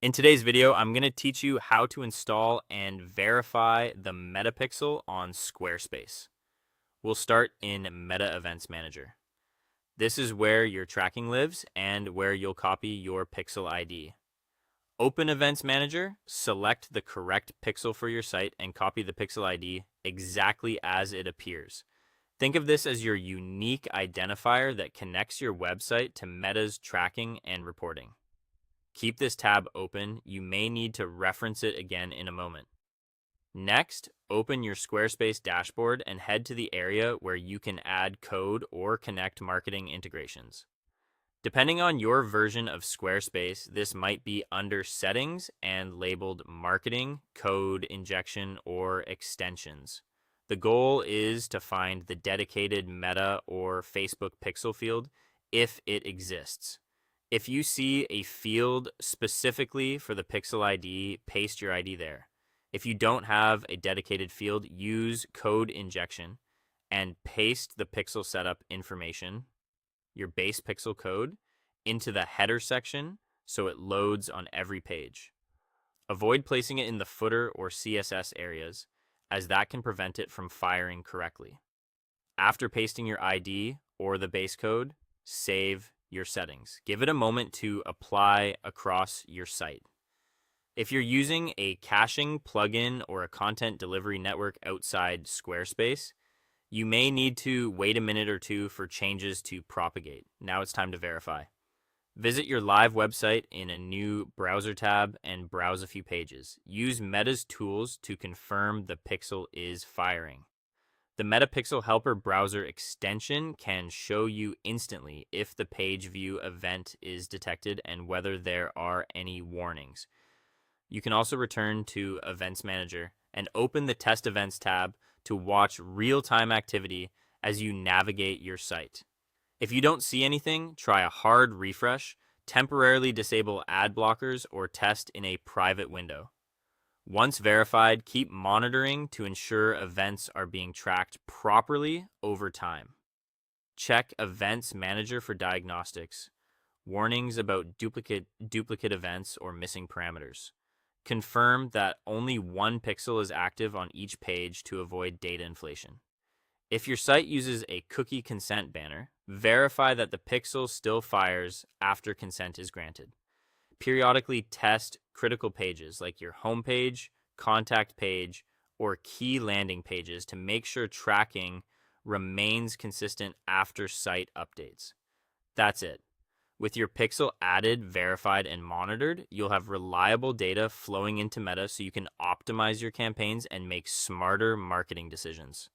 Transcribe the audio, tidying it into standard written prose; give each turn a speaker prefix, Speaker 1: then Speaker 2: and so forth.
Speaker 1: In today's video, I'm going to teach you how to install and verify the Meta Pixel on Squarespace. We'll start in Meta Events Manager. This is where your tracking lives and where you'll copy your pixel ID. Open Events Manager, select the correct pixel for your site and copy the pixel ID exactly as it appears. Think of this as your unique identifier that connects your website to Meta's tracking and reporting. Keep this tab open. You may need to reference it again in a moment. Next, open your Squarespace dashboard and head to the area where you can add code or connect marketing integrations. Depending on your version of Squarespace, this might be under Settings and labeled Marketing, Code Injection, or Extensions. The goal is to find the dedicated Meta or Facebook pixel field if it exists. If you see a field specifically for the pixel ID, paste your ID there. If you don't have a dedicated field, use code injection and paste the pixel setup information, your base pixel code, into the header section so it loads on every page. Avoid placing it in the footer or CSS areas, as that can prevent it from firing correctly. After pasting your ID or the base code, save your settings. Give it a moment to apply across your site. If you're using a caching plugin or a content delivery network outside Squarespace, you may need to wait a minute or two for changes to propagate. Now it's time to verify. Visit your live website in a new browser tab and browse a few pages. Use Meta's tools to confirm the pixel is firing. The MetaPixel Helper browser extension can show you instantly if the page view event is detected and whether there are any warnings. You can also return to Events Manager and open the Test Events tab to watch real-time activity as you navigate your site. If you don't see anything, try a hard refresh, temporarily disable ad blockers, or test in a private window. Once verified, keep monitoring to ensure events are being tracked properly over time. Check Events Manager for diagnostics, warnings about duplicate events or missing parameters. Confirm that only one pixel is active on each page to avoid data inflation. If your site uses a cookie consent banner, verify that the pixel still fires after consent is granted. Periodically test critical pages like your homepage, contact page, or key landing pages to make sure tracking remains consistent after site updates. That's it. With your pixel added, verified, and monitored, you'll have reliable data flowing into Meta so you can optimize your campaigns and make smarter marketing decisions.